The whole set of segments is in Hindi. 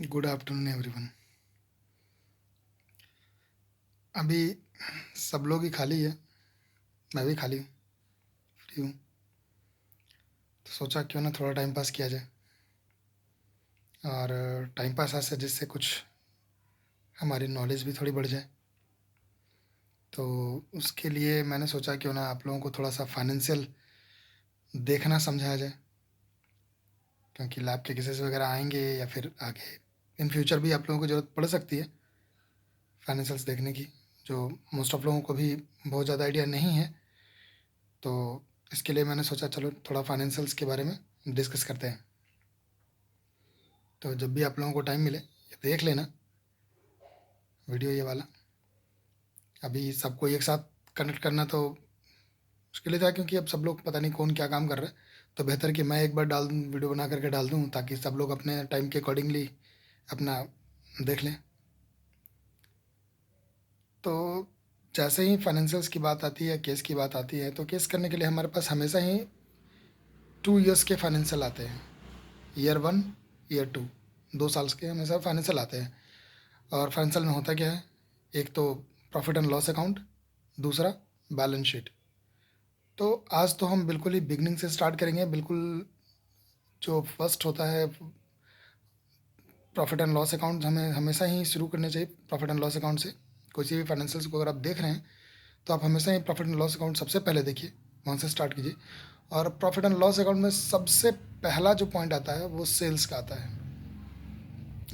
Good afternoon everyone. अभी सब लोग ही खाली है, मैं भी खाली हूँ, फ्री हूँ। तो सोचा क्यों ना थोड़ा टाइम पास किया जाए, और टाइम पास ऐसे जिससे कुछ हमारी नॉलेज भी थोड़ी बढ़ जाए। तो उसके लिए मैंने सोचा क्यों ना आप लोगों को थोड़ा सा फाइनेंशियल देखना समझाया जाए, क्योंकि लैब के केसेस वगैरह आएंगे या फिर आगे इन फ्यूचर भी आप लोगों को ज़रूरत पड़ सकती है फाइनेंशियल्स देखने की, जो मोस्ट ऑफ लोगों को भी बहुत ज़्यादा आइडिया नहीं है। तो इसके लिए मैंने सोचा चलो थोड़ा फाइनेंशियल्स के बारे में डिस्कस करते हैं। तो जब भी आप लोगों को टाइम मिले ये देख लेना वीडियो ये वाला। अभी सबको एक साथ कनेक्ट करना तो मुश्किल ही था, क्योंकि अब सब लोग पता नहीं कौन क्या काम कर रहा है। तो बेहतर कि मैं एक बार डाल दूँ, वीडियो बना करके डाल दूँ, ताकि सब लोग अपने टाइम के अकॉर्डिंगली अपना देख लें। तो जैसे ही फाइनेंशियल्स की बात आती है, केस की बात आती है, तो केस करने के लिए हमारे पास हमेशा ही 2 ईयर्स के फाइनेंशियल आते हैं। ईयर 1, ईयर 2, 2 साल के हमेशा फाइनेंशियल आते हैं। और फाइनेंशियल में होता क्या है, एक तो प्रॉफिट एंड लॉस अकाउंट, दूसरा बैलेंस शीट। तो आज तो हम बिल्कुल ही बिगनिंग से स्टार्ट करेंगे। बिल्कुल जो फर्स्ट होता है प्रॉफिट एंड लॉस अकाउंट, हमें हमेशा ही शुरू करने चाहिए प्रॉफिट एंड लॉस अकाउंट से। किसी भी फाइनेंशियल्स को अगर आप देख रहे हैं तो आप हमेशा ही प्रॉफिट एंड लॉस अकाउंट सबसे पहले देखिए, वहाँ से स्टार्ट कीजिए। और प्रॉफिट एंड लॉस अकाउंट में सबसे पहला जो पॉइंट आता है वो सेल्स का आता है।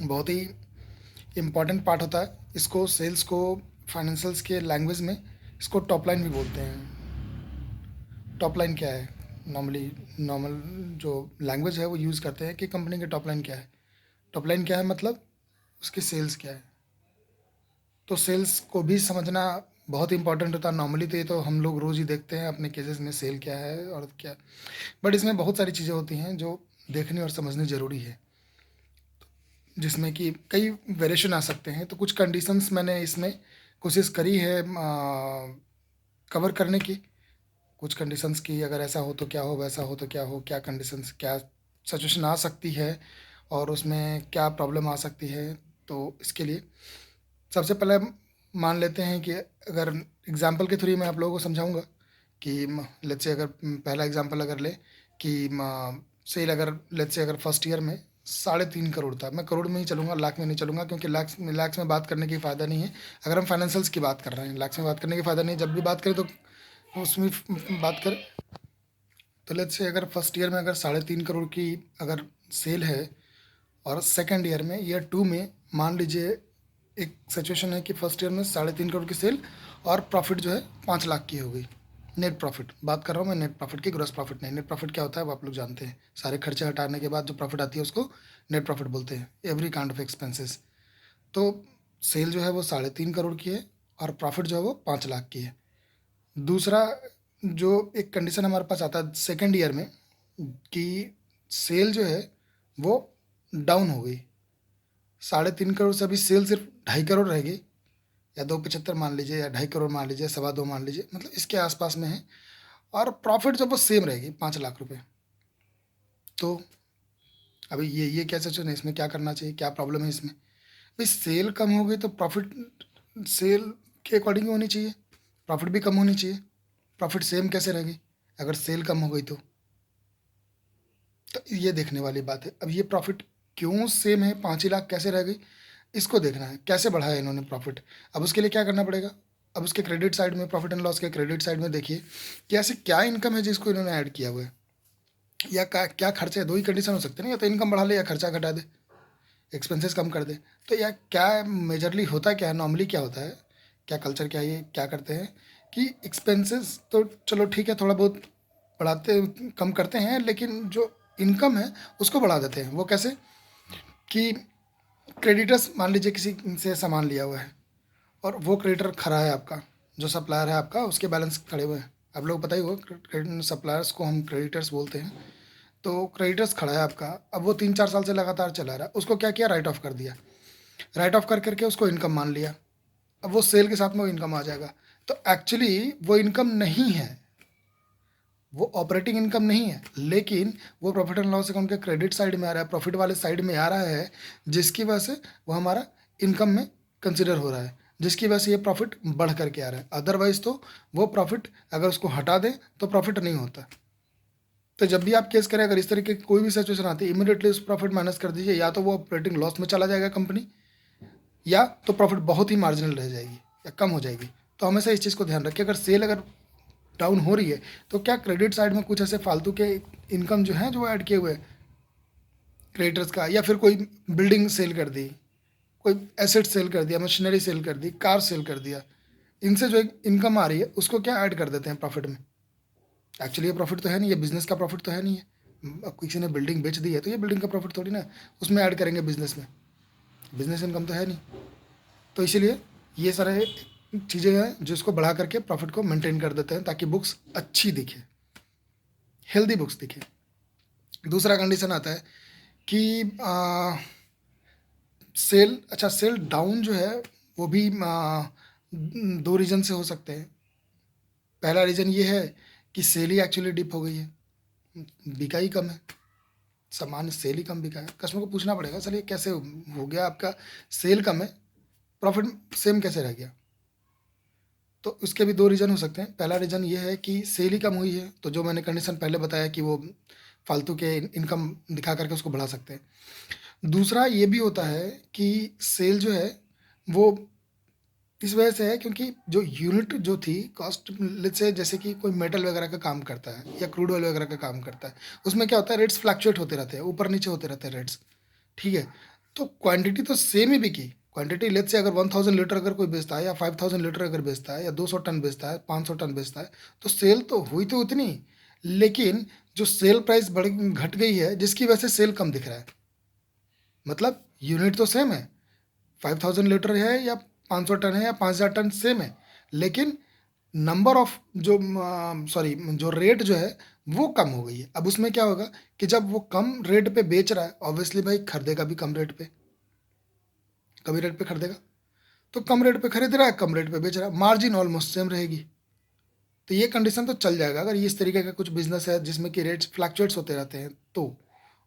बहुत ही इम्पॉर्टेंट पार्ट होता है। इसको सेल्स को फाइनेंशियल्स के लैंग्वेज में इसको टॉप लाइन भी बोलते हैं। टॉप लाइन क्या है, नॉर्मल जो लैंग्वेज है वो यूज़ करते हैं कि कंपनी की टॉप लाइन क्या है। टॉप लाइन क्या है मतलब उसकी सेल्स क्या है। तो सेल्स को भी समझना बहुत इंपॉर्टेंट होता है। नॉर्मली तो ये तो हम लोग रोज़ ही देखते हैं अपने केसेस में सेल क्या है और क्या, बट इसमें बहुत सारी चीज़ें होती हैं जो देखनी और समझनी ज़रूरी है, जिसमें कि कई वेरिएशन आ सकते हैं। तो कुछ कंडीशंस मैंने इसमें कोशिश करी है कवर करने की। कुछ कंडीशंस की अगर ऐसा हो तो क्या हो, वैसा हो तो क्या हो, क्या कंडीशंस क्या सिचुएशन आ सकती है और उसमें क्या प्रॉब्लम आ सकती है। तो इसके लिए सबसे पहले मान लेते हैं कि अगर एग्जांपल के थ्रू मैं आप लोगों को समझाऊंगा कि लेट्स से अगर पहला एग्जांपल अगर ले कि सेल अगर लेट्स से अगर फर्स्ट ईयर में 3.5 करोड़ था। मैं करोड़ में ही चलूँगा, लाख में नहीं चलूँगा, क्योंकि लाख में बात करने की फ़ायदा नहीं है। अगर हम फाइनेंशियल्स की बात कर रहे हैं, लाख में बात करने की फ़ायदा नहीं है। जब भी बात करें तो उसमें बात करें तो लेट्स से अगर फर्स्ट ईयर में अगर 3.5 करोड़ की अगर सेल है, और सेकेंड ईयर में ईयर 2 में मान लीजिए एक सिचुएशन है कि फर्स्ट ईयर में 3.5 करोड़ की सेल और प्रॉफिट जो है 5 लाख की हो गई। नेट प्रॉफिट बात कर रहा हूँ मैं, नेट प्रॉफिट की, ग्रॉस प्रॉफिट नहीं। नेट प्रॉफिट क्या होता है वो आप लोग जानते हैं, सारे खर्चे हटाने के बाद जो प्रॉफिट आती है उसको नेट प्रॉफिट बोलते हैं, एवरी काइंड ऑफ एक्सपेंसेस। तो सेल जो है वो 3.5 करोड़ की है और प्रॉफिट जो है वो 5 लाख की है। दूसरा जो एक कंडीशन हमारे पास आता है सेकेंड ईयर में कि सेल जो है वो डाउन हो गई। 3.5 करोड़ से अभी सेल सिर्फ 2.5 करोड़ रह गई, या 2.75 मान लीजिए, या 2.5 करोड़ मान लीजिए, 2.25 मान लीजिए, मतलब इसके आसपास में है। और प्रॉफिट जो वो सेम रहेगी, 5 लाख रुपए। तो अभी ये क्या सिचुएशन है, इसमें क्या करना चाहिए, क्या प्रॉब्लम है इसमें। भाई सेल कम हो गई तो प्रॉफिट सेल के अकॉर्डिंग ही होनी चाहिए, प्रॉफिट भी कम होनी चाहिए। प्रॉफिट सेम कैसे रहेगी अगर सेल कम हो गई तो ये देखने वाली बात है। अब ये प्रॉफिट क्यों सेम है, 5 ही लाख कैसे रह गई, इसको देखना है कैसे बढ़ाया इन्होंने प्रॉफिट। अब उसके लिए क्या करना पड़ेगा, अब उसके क्रेडिट साइड में, प्रॉफिट एंड लॉस के क्रेडिट साइड में देखिए कि ऐसे क्या इनकम है जिसको इन्होंने ऐड किया हुआ है, या क्या खर्चे है। दो ही कंडीशन हो सकते हैं ना, या तो इनकम बढ़ा ले या खर्चा घटा दे, एक्सपेंसेस कम कर दे। तो या क्या मेजरली होता क्या है, नॉर्मली क्या होता है, क्या कल्चर क्या है, ये क्या करते हैं कि एक्सपेंसेस तो चलो ठीक है थोड़ा बहुत बढ़ाते कम करते हैं, लेकिन जो इनकम है उसको बढ़ा देते हैं। वो कैसे कि क्रेडिटर्स मान लीजिए किसी से सामान लिया हुआ है और वो क्रेडिटर खड़ा है आपका, जो सप्लायर है आपका उसके बैलेंस खड़े हुए हैं। आप लोग पता ही होगा सप्लायर्स को हम क्रेडिटर्स बोलते हैं। तो क्रेडिटर्स खड़ा है आपका, अब वो 3-4 साल से लगातार चला रहा है, उसको क्या किया, राइट ऑफ कर दिया। राइट ऑफ कर करके उसको इनकम मान लिया। अब वो सेल के साथ में वो इनकम आ जाएगा। तो एक्चुअली वो इनकम नहीं है, वो ऑपरेटिंग इनकम नहीं है, लेकिन वो प्रॉफिट एंड लॉस अकाउंट के क्रेडिट साइड में आ रहा है, प्रॉफिट वाले साइड में आ रहा है, जिसकी वजह से वो हमारा इनकम में कंसिडर हो रहा है, जिसकी वजह से ये प्रॉफिट बढ़ करके आ रहा है। अदरवाइज तो वो प्रॉफिट अगर उसको हटा दें तो प्रॉफिट नहीं होता। तो जब भी आप केस करें, अगर इस तरीके की कोई भी सिचुएशन आती है, इमीडिएटली उस प्रॉफिट माइनस कर दीजिए, या तो वो ऑपरेटिंग लॉस में चला जाएगा कंपनी, या तो प्रॉफिट बहुत ही मार्जिनल रह जाएगी या कम हो जाएगी। तो हमेशा इस चीज़ को ध्यान रखिए, अगर सेल अगर डाउन हो रही है तो क्या क्रेडिट साइड में कुछ ऐसे फालतू के इनकम जो है जो ऐड किए हुए क्रेडिटर्स का, या फिर कोई बिल्डिंग सेल कर दी, कोई एसेट सेल कर दिया, मशीनरी सेल कर दी, कार सेल कर दिया, इनसे जो एक इनकम आ रही है उसको क्या ऐड कर देते हैं प्रॉफिट में। एक्चुअली ये प्रॉफिट तो है नहीं, ये बिजनेस का प्रॉफिट तो है नहीं है। अब किसी ने बिल्डिंग बेच दी है तो ये बिल्डिंग का प्रॉफिट थोड़ी ना उसमें ऐड करेंगे बिजनेस में, बिजनेस इनकम तो है नहीं। तो इसीलिए ये सारे चीज़ें हैं जो इसको बढ़ा करके प्रॉफिट को मेंटेन कर देते हैं, ताकि बुक्स अच्छी दिखे, हेल्दी बुक्स दिखे। दूसरा कंडीशन आता है कि सेल, अच्छा सेल डाउन जो है वो भी दो रीज़न से हो सकते हैं। पहला रीज़न ये है कि सेल ही एक्चुअली डिप हो गई है, बिका ही कम है, सामान सेल ही कम बिका है। कस्टमर को पूछना पड़ेगा सर ये कैसे हो गया, आपका सेल कम है प्रॉफिट सेम कैसे रह गया। तो उसके भी दो रीज़न हो सकते हैं। पहला रीज़न ये है कि सेल ही कम हुई है, तो जो मैंने कंडीशन पहले बताया कि वो फालतू के इनकम दिखा करके उसको बढ़ा सकते हैं। दूसरा ये भी होता है कि सेल जो है वो इस वजह से है क्योंकि जो यूनिट जो थी कॉस्ट, लेट्स से जैसे कि कोई मेटल वगैरह का काम करता है या क्रूड ऑयल वगैरह का काम करता है, उसमें क्या होता है रेट्स फ्लक्चुएट होते रहते हैं, ऊपर नीचे होते रहते हैं रेट्स, ठीक है। तो क्वांटिटी तो सेम ही बिकी, क्वांटिटी लेट्स से अगर 1000 लीटर अगर कोई बेचता है, या 5000 लीटर अगर बेचता है, या 200 टन बेचता है, 500 टन बेचता है, तो सेल तो हुई तो उतनी, लेकिन जो सेल प्राइस बढ़ घट गई है जिसकी वजह से सेल कम दिख रहा है। मतलब यूनिट तो सेम है, 5000 लीटर है या 500 टन है या 5000 टन सेम है, लेकिन नंबर ऑफ जो सॉरी जो रेट जो है वो कम हो गई है। अब उसमें क्या होगा कि जब वो कम रेट पे बेच रहा है, ऑब्वियसली भाई खरीदेगा भी कम रेट पे, कम रेट पे खरीदेगा, तो कम रेट पे खरीद रहा है, कम रेट पे बेच रहा है, मार्जिन ऑलमोस्ट सेम रहेगी। तो ये कंडीशन तो चल जाएगा अगर ये इस तरीके का कुछ बिजनेस है जिसमें कि रेट्स फ्लक्चुएट्स होते रहते हैं तो।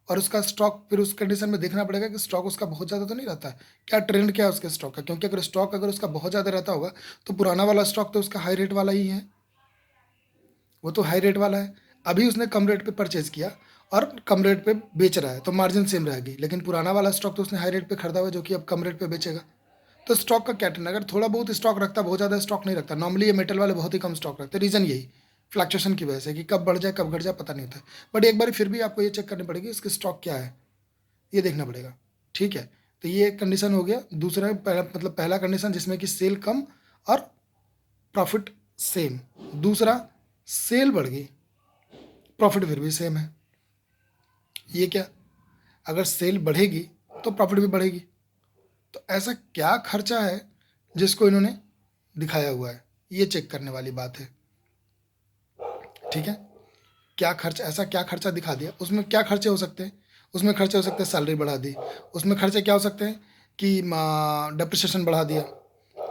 और उसका स्टॉक फिर उस कंडीशन में देखना पड़ेगा कि स्टॉक उसका बहुत ज़्यादा तो नहीं रहता है, क्या ट्रेंड क्या है उसके स्टॉक का, क्योंकि अगर स्टॉक अगर उसका बहुत ज़्यादा रहता होगा तो पुराना वाला स्टॉक तो उसका हाई रेट वाला ही है, वो तो हाई रेट वाला है। अभी उसने कम रेट पे परचेज किया और कम रेट पे बेच रहा है तो मार्जिन सेम रहेगी, लेकिन पुराना वाला स्टॉक तो उसने हाई रेट पे खरीदा हुआ है जो कि अब कम रेट पे बेचेगा। तो स्टॉक का क्या ट्रेंड, अगर थोड़ा बहुत स्टॉक रखता, बहुत ज़्यादा स्टॉक नहीं रखता, नॉर्मली ये मेटल वाले बहुत ही कम स्टॉक रखते हैं, रीज़न यही फ्लक्चुएशन की वजह से कि कब बढ़ जाए कब घट जाए पता नहीं होता है। बट एक बार फिर भी आपको ये चेक करनी पड़ेगी इसके स्टॉक क्या है, ये देखना पड़ेगा, ठीक है। तो ये कंडीशन हो गया दूसरा, पहला मतलब पहला कंडीशन जिसमें कि सेल कम और प्रॉफिट सेम। दूसरा सेल बढ़ गई, प्रॉफिट फिर भी सेम है, ये क्या, अगर सेल बढ़ेगी तो प्रॉफिट भी बढ़ेगी। तो ऐसा क्या खर्चा है जिसको इन्होंने दिखाया हुआ है, ये चेक करने वाली बात है, ठीक है। क्या खर्च, ऐसा क्या खर्चा दिखा दिया, उसमें क्या खर्चे हो सकते हैं, उसमें खर्चे हो सकते हैं सैलरी बढ़ा दी, उसमें खर्चे क्या हो सकते हैं कि डिप्रिसिएशन बढ़ा दिया,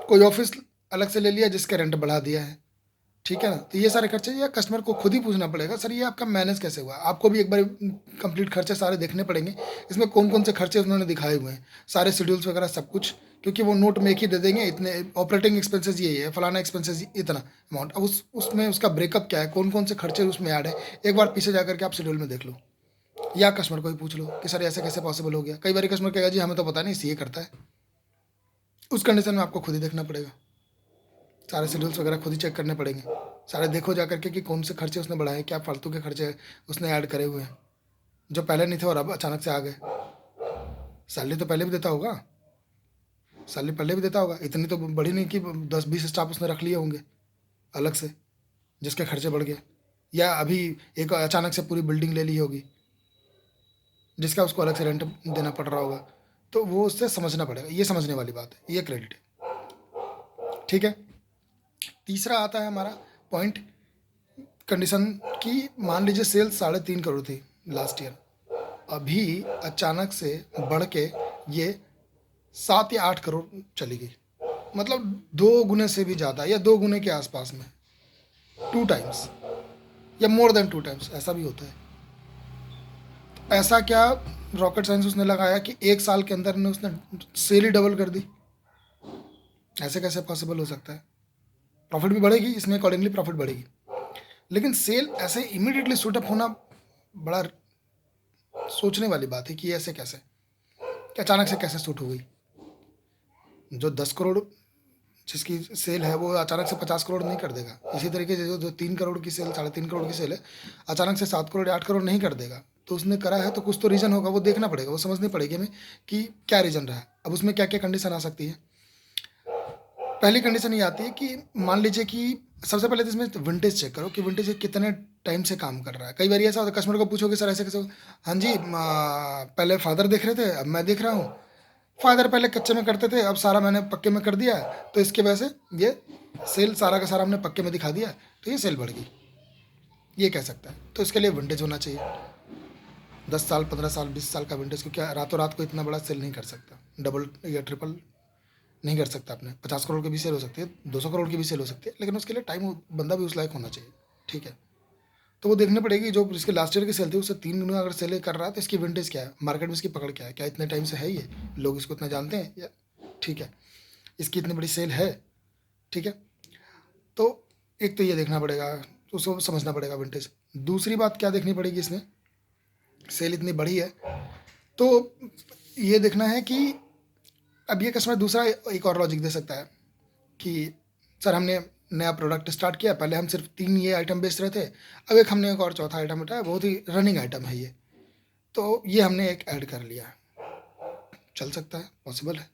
कोई ऑफिस अलग से ले लिया जिसका रेंट बढ़ा दिया है, ठीक है ना। तो ये सारे खर्चे या कस्टमर को खुद ही पूछना पड़ेगा सर ये आपका मैनेज कैसे हुआ, आपको भी एक बार कंप्लीट खर्चे सारे देखने पड़ेंगे, इसमें कौन कौन से खर्चे उन्होंने दिखाए हुए हैं, सारे शेड्यूल्स वगैरह सब कुछ, क्योंकि वो नोट में एक ही दे देंगे, इतने ऑपरेटिंग एक्सपेंसेस ये है, फलाना एक्सपेंसेस इतना अमाउंट। अब उसमें उसका ब्रेकअप क्या है, कौन कौन से खर्चे उसमें ऐड है, एक बार पीछे जा करके आप शेड्यूल में देख लो, या कस्टमर को ही पूछ लो कि सर ऐसे कैसे पॉसिबल हो गया। कई बार कस्टमर कहेगा जी हमें तो पता नहीं सीए करता है, उस कंडीशन में आपको खुद ही देखना पड़ेगा, सारे शेड्यूल्स वगैरह खुद ही चेक करने पड़ेंगे, सारे देखो जा करके कि कौन से खर्चे उसने बढ़ाए, क्या फालतू के खर्चे उसने ऐड करे हुए हैं जो पहले नहीं थे और अब अचानक से आ गए। सैलरी तो पहले भी देता होगा, सैलरी पहले भी देता होगा, इतनी तो बड़ी नहीं कि 10-20 स्टाफ उसने रख लिए होंगे अलग से जिसके खर्चे बढ़ गए, या अभी एक अचानक से पूरी बिल्डिंग ले ली होगी जिसका उसको अलग से रेंट देना पड़ रहा होगा। तो वो उससे समझना पड़ेगा, ये समझने वाली बात है, ये क्रेडिट है, ठीक है। तीसरा आता है हमारा पॉइंट कंडीशन की, मान लीजिए सेल्स 3.5 करोड़ थी लास्ट ईयर, अभी अचानक से बढ़ के ये 7 या 8 करोड़ चली गई, मतलब 2 गुने से भी ज़्यादा या 2 गुने के आसपास में, 2 टाइम्स। या मोर देन 2 टाइम्स, ऐसा भी होता है। ऐसा क्या रॉकेट साइंस उसने लगाया कि 1 साल के अंदर ने उसने सेल ही डबल कर दी? ऐसे कैसे पॉसिबल हो सकता है? प्रॉफिट भी बढ़ेगी, इसमें अकॉर्डिंगली प्रॉफिट बढ़ेगी, लेकिन सेल ऐसे इमीडिएटली शूटअप होना बड़ा सोचने वाली बात है कि ऐसे कैसे, कि अचानक से कैसे शूट हो गई। जो 10 करोड़ जिसकी सेल है वो अचानक से 50 करोड़ नहीं कर देगा। इसी तरीके से जो 3 करोड़ की सेल, 3.5 करोड़ की सेल है, अचानक से 7 करोड़ 8 करोड़ नहीं कर देगा। तो उसने करा है तो कुछ तो रीज़न होगा, वो देखना पड़ेगा, वो समझनी पड़ेगी हमें कि क्या रीज़न रहा है। अब उसमें क्या क्या कंडीशन आ सकती है। पहली कंडीशन ये आती है कि मान लीजिए कि सबसे पहले तो इसमें विंटेज चेक करो कि विंटेज कितने टाइम से काम कर रहा है। कई बार ऐसा होता है कस्टमर को पूछोगे सर ऐसे कैसे हाँ जी पहले फादर देख रहे थे अब मैं देख रहा हूँ, फादर पहले कच्चे में करते थे अब सारा मैंने पक्के में कर दिया, तो इसके वजह से ये सेल सारा का सारा हमने पक्के में दिखा दिया, तो ये सेल बढ़ गई, ये कह सकता है। तो इसके लिए विंटेज होना चाहिए 10 साल 15 साल 20 साल का विंटेज, क्योंकि रातों रात को इतना बड़ा सेल नहीं कर सकता, डबल या ट्रिपल नहीं कर सकता अपने। 50 करोड़ की भी सेल हो सकती है, 200 करोड़ की भी सेल हो सकती है, लेकिन उसके लिए टाइम बंदा भी उस लायक होना चाहिए, ठीक है। तो वो देखनी पड़ेगी जो इसके लास्ट ईयर की सेल थी उससे 3 गुना अगर सेल कर रहा है तो इसकी विंटेज क्या है, मार्केट में इसकी पकड़ क्या है, क्या इतने टाइम से है ये, लोग इसको इतना जानते हैं या ठीक है, इसकी इतनी बड़ी सेल है, ठीक है। तो एक तो ये देखना पड़ेगा, तो उसको समझना पड़ेगा विंटेज। दूसरी बात क्या देखनी पड़ेगी इसमें, सेल इतनी बड़ी है तो ये देखना है कि अब ये कस्टमर दूसरा एक और लॉजिक दे सकता है कि सर हमने नया प्रोडक्ट स्टार्ट किया, पहले हम सिर्फ 3 ये आइटम बेच रहे थे, अब एक हमने एक और चौथा आइटम उठाया, बहुत ही रनिंग आइटम है ये, तो ये हमने एक ऐड कर लिया। चल सकता है, पॉसिबल है,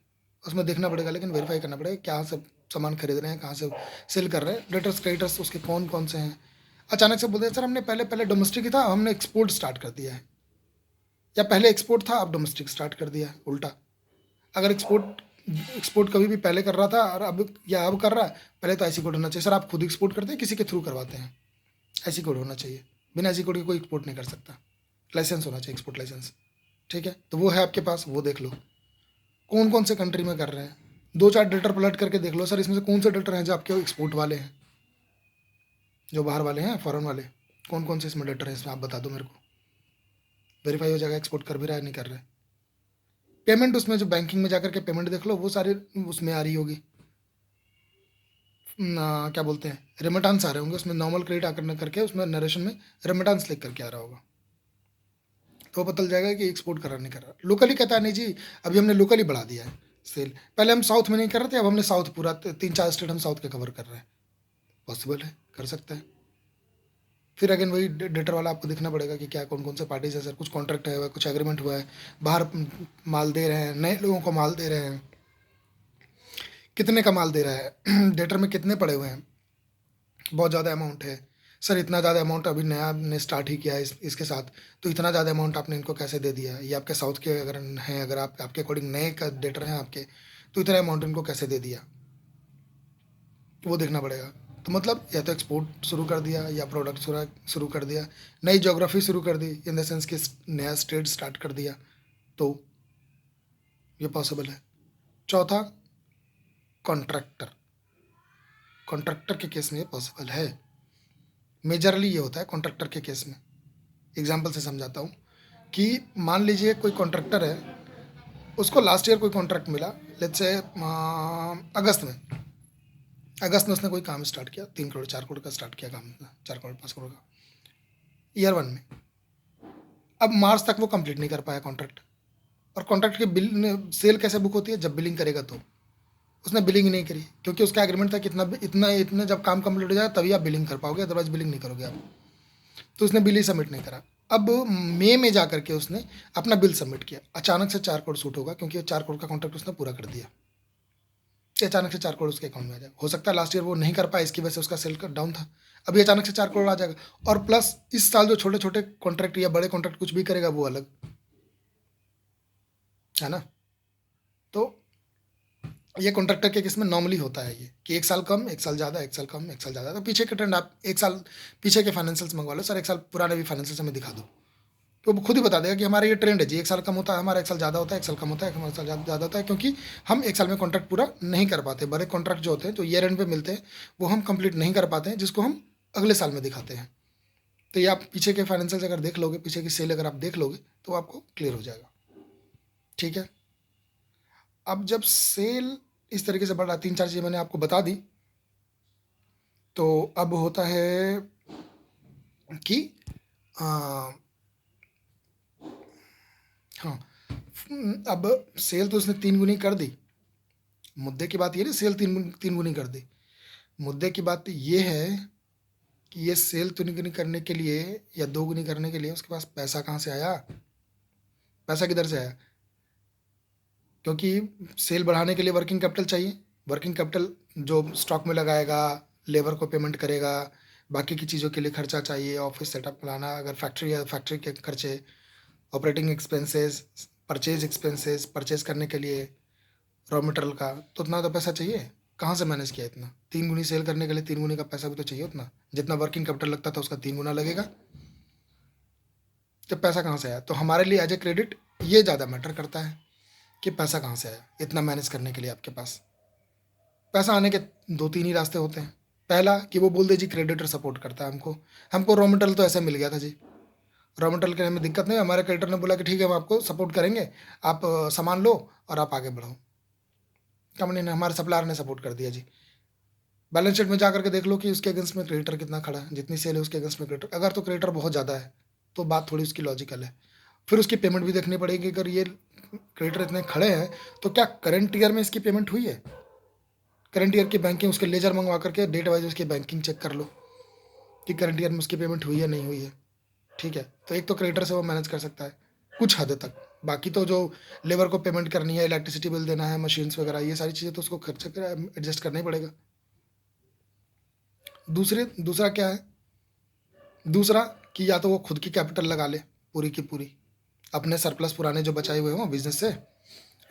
उसमें देखना पड़ेगा, लेकिन वेरीफाई करना पड़ेगा कहाँ से सामान खरीद रहे हैं, कहाँ से सेल कर रहे हैं, डेटर्स क्रेडिटर्स उसके कौन कौन से हैं। अचानक से बोलते हैं सर हमने पहले पहले डोमेस्टिक ही था हमने एक्सपोर्ट स्टार्ट कर दिया है, या पहले एक्सपोर्ट था अब डोमेस्टिक स्टार्ट कर दिया है, उल्टा। अगर एक्सपोर्ट एक्सपोर्ट कभी भी पहले कर रहा था और अब या अब कर रहा है, पहले तो ऐसी कोड होना चाहिए। सर आप खुद एक्सपोर्ट करते हैं किसी के थ्रू करवाते हैं, ऐसी कोड होना चाहिए, बिना ऐसी कोड के कोई एक्सपोर्ट नहीं कर सकता, लाइसेंस होना चाहिए, एक्सपोर्ट लाइसेंस, ठीक है। तो वो है आपके पास, वो देख लो कौन कौन से कंट्री में कर रहे हैं, 2-4 डेटर पलट करके देख लो सर इसमें से कौन से डेटर हैं जो आपके एक्सपोर्ट वाले हैं, जो बाहर वाले हैं फॉरेन वाले, कौन कौन से इसमें डेटर हैं इसमें आप बता दो मेरे को, वेरीफाई हो जाएगा एक्सपोर्ट कर भी रहा है नहीं कर रहा है। पेमेंट उसमें जो बैंकिंग में जाकर के पेमेंट देख लो वो सारे उसमें आ रही होगी क्या बोलते हैं रेमिटांस आ रहे होंगे उसमें, नॉर्मल क्रेडिट आकर करके उसमें नरेशन में रेमिटांस लिख करके आ रहा होगा, तो पता चल जाएगा कि एक्सपोर्ट कर रहा नहीं कर रहा। लोकली कहता है नहीं जी अभी हमने लोकली बढ़ा दिया है सेल, पहले हम साउथ में नहीं कर रहे थे अब हमने साउथ पूरा 3-4 स्टेट हम साउथ के कवर कर रहे हैं, पॉसिबल है, कर सकता है। फिर अगेन वही डेटर वाला आपको देखना पड़ेगा कि क्या कौन कौन से पार्टीज है, सर कुछ कॉन्ट्रैक्ट है कुछ एग्रीमेंट हुआ है, बाहर माल दे रहे हैं, नए लोगों को माल दे रहे हैं, कितने का माल दे रहा है डेटर में कितने पड़े हुए हैं, बहुत ज़्यादा अमाउंट है, सर इतना ज़्यादा अमाउंट अभी नया ने स्टार्ट ही किया है इसके साथ, तो इतना ज़्यादा अमाउंट आपने इनको कैसे दे दिया, ये आपके साउथ के अगर हैं, अगर आप आपके अकॉर्डिंग नए का डेटर हैं आपके, तो इतना अमाउंट इनको कैसे दे दिया, वो देखना पड़ेगा। तो मतलब या तो एक्सपोर्ट शुरू कर दिया या प्रोडक्ट शुरू कर दिया, नई जोग्राफी शुरू कर दी इन द सेंस कि नया स्टेट स्टार्ट कर दिया, तो ये पॉसिबल है। चौथा कॉन्ट्रैक्टर, कॉन्ट्रैक्टर के केस में ये पॉसिबल है, मेजरली ये होता है कॉन्ट्रैक्टर के केस में। एग्जाम्पल से समझाता हूँ कि मान लीजिए कोई कॉन्ट्रैक्टर है, उसको लास्ट ईयर कोई कॉन्ट्रैक्ट मिला, लेट्स से अगस्त में उसने कोई काम स्टार्ट किया, 3 करोड़ 4 करोड़ का स्टार्ट किया काम, 4 करोड़ 5 करोड़ का ईयर 1 में, अब मार्च तक वो कंप्लीट नहीं कर पाया कॉन्ट्रैक्ट, और कॉन्ट्रैक्ट की बिल सेल कैसे बुक होती है, जब बिलिंग करेगा तो, उसने बिलिंग ही नहीं करी क्योंकि उसका एग्रीमेंट था कि इतना इतना इतने जब काम कंप्लीट हो जाए तभी आप बिलिंग कर पाओगे, अदरवाइज बिलिंग नहीं करोगे आप, तो उसने बिल ही सबमिट नहीं करा। अब मई में जा करके उसने अपना बिल सबमिट किया, अचानक से 4 करोड़ शूट होगा क्योंकि 4 करोड़ का कॉन्ट्रैक्ट उसने पूरा कर दिया, अचानक से 4 करोड़ उसके अकाउंट में आ जाएगा। हो सकता है लास्ट ईयर वो नहीं कर पाया इसकी वजह से उसका सेल डाउन था, अभी अचानक से 4 करोड़ आ जाएगा, और प्लस इस साल जो छोटे छोटे कॉन्ट्रैक्ट या बड़े कॉन्ट्रैक्ट कुछ भी करेगा वो अलग है ना। तो ये कॉन्ट्रैक्टर के केस में नॉर्मली होता है ये कि 1 साल कम 1 साल ज़्यादा, 1 साल कम 1 साल ज़्यादा, तो पीछे के ट्रेंड आप 1 साल पीछे के फाइनेंशियल्स मंगवा लो सर, 1 साल पुराने भी फाइनेंशियल्स हमें दिखा दो, तो वो खुद ही बता देगा कि हमारा ये ट्रेंड है जी, 1 साल कम होता है हमारा, 1 साल ज़्यादा होता है, 1 साल कम होता है हमारा, 1 साल ज़्यादा होता है, क्योंकि हम 1 साल में कॉन्ट्रैक्ट पूरा नहीं कर पाते। बड़े कॉन्ट्रैक्ट जो होते हैं जो ईयर एंड पे मिलते हैं वो हम कंप्लीट नहीं कर पाते हैं, जिसको हम अगले साल में दिखाते हैं, तो ये आप पीछे के फाइनेंशियल अगर देख लोगे, पीछे की सेल अगर आप देख लोगे तो आपको क्लियर हो जाएगा। ठीक है, अब जब सेल इस तरीके से बढ़ रहा है, 3-4 चीज़ें मैंने आपको बता दी, तो अब होता है कि हाँ, अब सेल तो उसने 3 गुनी कर दी। मुद्दे की बात ये नहीं सेल 3 गुनी कर दी, मुद्दे की बात ये है कि ये सेल 3 गुनी करने के लिए या 2 गुनी करने के लिए उसके पास पैसा कहाँ से आया? पैसा किधर से आया? क्योंकि सेल बढ़ाने के लिए वर्किंग कैपिटल चाहिए। वर्किंग कैपिटल जो स्टॉक में लगाएगा, लेबर को पेमेंट करेगा, बाकी की चीज़ों के लिए खर्चा चाहिए, ऑफिस सेटअप बनाना, अगर फैक्ट्री है फैक्ट्री के खर्चे, operating expenses, purchase expenses, purchase करने के लिए रॉ मटेरियल का, तो उतना तो पैसा चाहिए। कहाँ से मैनेज किया इतना? 3 गुनी सेल करने के लिए 3 गुनी का पैसा भी तो चाहिए उतना, जितना वर्किंग कैपिटल लगता था उसका 3 गुना लगेगा। तो पैसा कहाँ से आया? तो हमारे लिए एज ए क्रेडिट ये ज़्यादा मैटर करता है कि पैसा कहाँ से आया इतना मैनेज करने के लिए। आपके पास पैसा आने के 2-3 ही रास्ते होते हैं। पहला कि वो बोल दे जी क्रेडिटर सपोर्ट करता है हमको, हमको रॉ मटेरियल तो ऐसे मिल गया था जी, रॉ मटेरियल के में दिक्कत नहीं, हमारे क्रेडिटर ने बोला कि ठीक है हम आपको सपोर्ट करेंगे, आप सामान लो और आप आगे बढ़ो। कंपनी ने, हमारे सप्लायर ने सपोर्ट कर दिया जी। बैलेंस शीट में जा करके देख लो कि उसके अगेंस्ट में क्रेडिटर कितना खड़ा है, जितनी सेल है उसके अगेंस्ट में क्रेडिटर, अगर तो क्रेडिटर बहुत ज़्यादा है तो बात थोड़ी उसकी लॉजिकल है। फिर उसकी पेमेंट भी देखनी पड़ेगी, अगर ये क्रेडिटर इतने खड़े हैं तो क्या करंट ईयर में इसकी पेमेंट हुई है? करंट ईयर की बैंकिंग, उसके लेजर मंगवा करके डेट वाइज उसकी बैंकिंग चेक कर लो कि करंट ईयर में उसकी पेमेंट हुई है नहीं हुई है। ठीक है, तो एक तो क्रेडिटर से वो मैनेज कर सकता है कुछ हद तक। बाकी तो जो लेबर को पेमेंट करनी है, इलेक्ट्रिसिटी बिल देना है, मशीन्स वगैरह, ये सारी चीज़ें तो उसको खर्च एडजस्ट करना ही पड़ेगा। दूसरा क्या है? दूसरा कि या तो वो खुद की कैपिटल लगा ले पूरी की पूरी, अपने सरप्लस पुराने जो बचाए हुए हों बिजनेस से,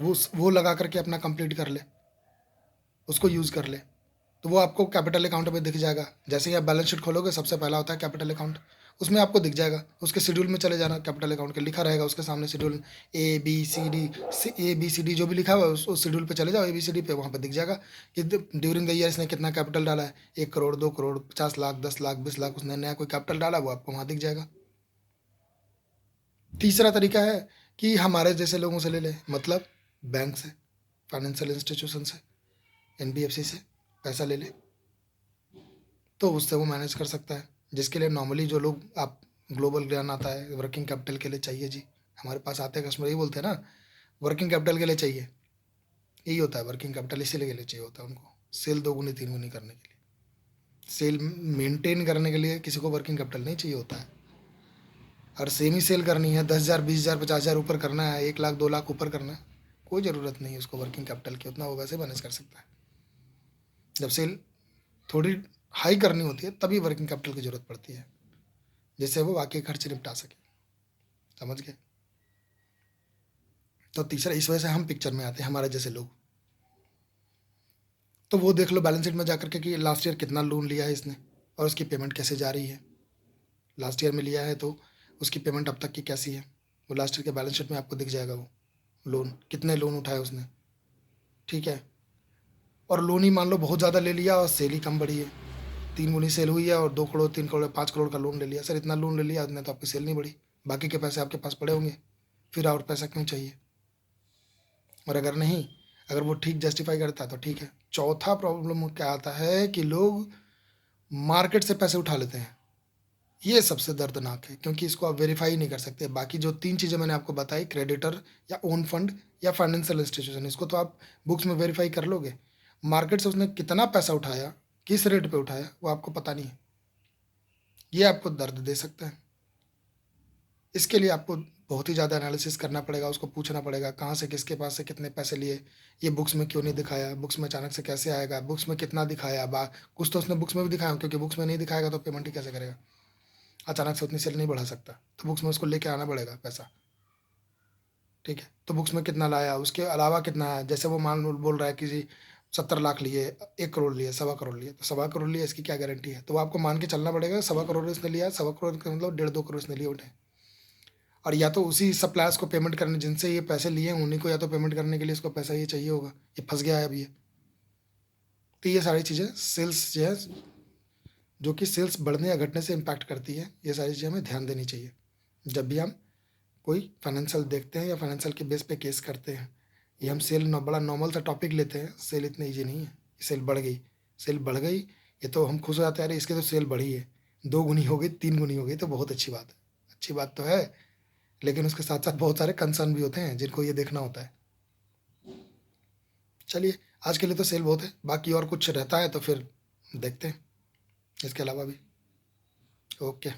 वो लगा करके अपना कंप्लीट कर ले, उसको यूज़ कर ले। तो वो आपको कैपिटल अकाउंट में दिख जाएगा। जैसे ही आप बैलेंस शीट खोलोगे सबसे पहला होता है कैपिटल अकाउंट, उसमें आपको दिख जाएगा। उसके शेड्यूल में चले जाना, कैपिटल अकाउंट के लिखा रहेगा उसके सामने schedule, A B C D जो भी लिखा हुआ है उस शेड्यूल पे चले जाओ, ABCD पे, वहाँ पे दिख जाएगा कि ड्यूरिंग द ईयर इसने कितना कैपिटल डाला है, 1 करोड़, 2 करोड़, 50 लाख, 10 लाख, 20 लाख, उसने नया कोई कैपिटल डाला, वो आपको वहाँ दिख जाएगा। तीसरा तरीका है कि हमारे जैसे लोगों से ले ले, मतलब बैंक से, फाइनेंशियल इंस्टीट्यूशन से, NBFC से पैसा ले ले, तो उससे वो मैनेज कर सकता है। जिसके लिए नॉर्मली जो लोग, आप ग्लोबल ज्ञान आता है, वर्किंग कैपिटल के लिए चाहिए जी, हमारे पास आते हैं कस्टमर, यही बोलते हैं ना वर्किंग कैपिटल के लिए चाहिए, यही होता है वर्किंग कैपिटल, इसीलिए के लिए चाहिए होता है उनको सेल 2 गुनी 3 गुनी करने के लिए। सेल मेंटेन करने के लिए किसी को वर्किंग कैपिटल नहीं चाहिए होता है। और सेम ही सेल करनी है, 10,000, 20,000, 50,000 ऊपर करना है, 1 लाख 2 लाख ऊपर करना है, कोई ज़रूरत नहीं है उसको वर्किंग कैपिटल की, उतना वो वैसे मैनेज कर सकता है। जब सेल थोड़ी हाई करनी होती है तभी वर्किंग कैपिटल की ज़रूरत पड़ती है, जिससे वो बाकी खर्च निपटा सके। समझ गए? तो तीसरा, इस वजह से हम पिक्चर में आते हैं, हमारे जैसे लोग। तो वो देख लो बैलेंस शीट में जाकर के कि लास्ट ईयर कितना लोन लिया है इसने और उसकी पेमेंट कैसे जा रही है। लास्ट ईयर में लिया है तो उसकी पेमेंट अब तक की कैसी है, वो लास्ट ईयर के बैलेंस शीट में आपको दिख जाएगा, वो लोन कितने लोन उठाए उसने। ठीक है, और लोन ही मान लो बहुत ज़्यादा ले लिया और सेल ही कम बढ़ी है, 3 गुनी सेल हुई है और 2 करोड़, 3 करोड़, 5 करोड़ का लोन ले लिया। सर इतना लोन ले लिया इतना तो आपकी सेल नहीं बढ़ी, बाकी के पैसे आपके पास पड़े होंगे, फिर और पैसा क्यों चाहिए? और अगर नहीं, अगर वो ठीक जस्टिफाई करता है तो ठीक है। चौथा प्रॉब्लम क्या आता है कि लोग मार्केट से पैसे उठा लेते हैं, ये सबसे दर्दनाक है, क्योंकि इसको आप वेरीफाई नहीं कर सकते। बाकी जो 3 चीज़ें मैंने आपको बताई, क्रेडिटर या ओन फंड या फाइनेंशियल इंस्टीट्यूशन, इसको तो आप बुक्स में वेरीफाई कर लोगे। मार्केट से उसने कितना पैसा उठाया, किस रेट पे उठाया, वो आपको पता नहीं है, ये आपको दर्द दे सकता है। इसके लिए आपको बहुत ही ज़्यादा एनालिसिस करना पड़ेगा, उसको पूछना पड़ेगा कहाँ से, किसके पास से कितने पैसे लिए, ये बुक्स में क्यों नहीं दिखाया, बुक्स में अचानक से कैसे आएगा, बुक्स में कितना दिखाया, बा कुछ तो उसने बुक्स में भी दिखाया, क्योंकि बुक्स में नहीं दिखाएगा तो पेमेंट ही कैसे करेगा, अचानक से उतनी सेल नहीं बढ़ा सकता, तो बुक्स में उसको लेके आना पड़ेगा पैसा। ठीक है, तो बुक्स में कितना लाया, उसके अलावा कितना है, जैसे वो मान बोल रहा है कि जी 70 लाख लिए, 1 करोड़ लिए, 1.25 करोड़ लिए, तो 1.25 करोड़ लिए, इसकी क्या गारंटी है? तो वो आपको मान के चलना पड़ेगा 1.25 करोड़ इसने लिया, 1.25 करोड़ का मतलब 1.5-2 करोड़ इसने लिए उठे। और या तो उसी सप्लायर्स को पेमेंट करने, जिनसे ये पैसे लिए हैं उन्हीं को या तो पेमेंट करने के लिए इसको पैसा ये चाहिए होगा, ये फंस गया है अब ये। तो ये सारी चीज़ें सेल्स जो है जो कि सेल्स बढ़ने या घटने से इम्पैक्ट करती है। ये सारी चीज़ें हमें ध्यान देनी चाहिए जब भी हम कोई फाइनेंशियल देखते हैं या फाइनेंशियल के बेस पे केस करते हैं। ये हम सेल बड़ा नॉर्मल सा टॉपिक लेते हैं, सेल इतना ईजी नहीं है। सेल बढ़ गई, सेल बढ़ गई, ये तो हम खुश हो जाते हैं, अरे इसके तो सेल बढ़ी है, 2 गुनी हो गई, 3 गुनी हो गई, तो बहुत अच्छी बात है। अच्छी बात तो है, लेकिन उसके साथ साथ बहुत सारे कंसर्न भी होते हैं जिनको ये देखना होता है। चलिए, आज के लिए तो सेल बहुत है, बाकी और कुछ रहता है तो फिर देखते हैं इसके अलावा भी। ओके।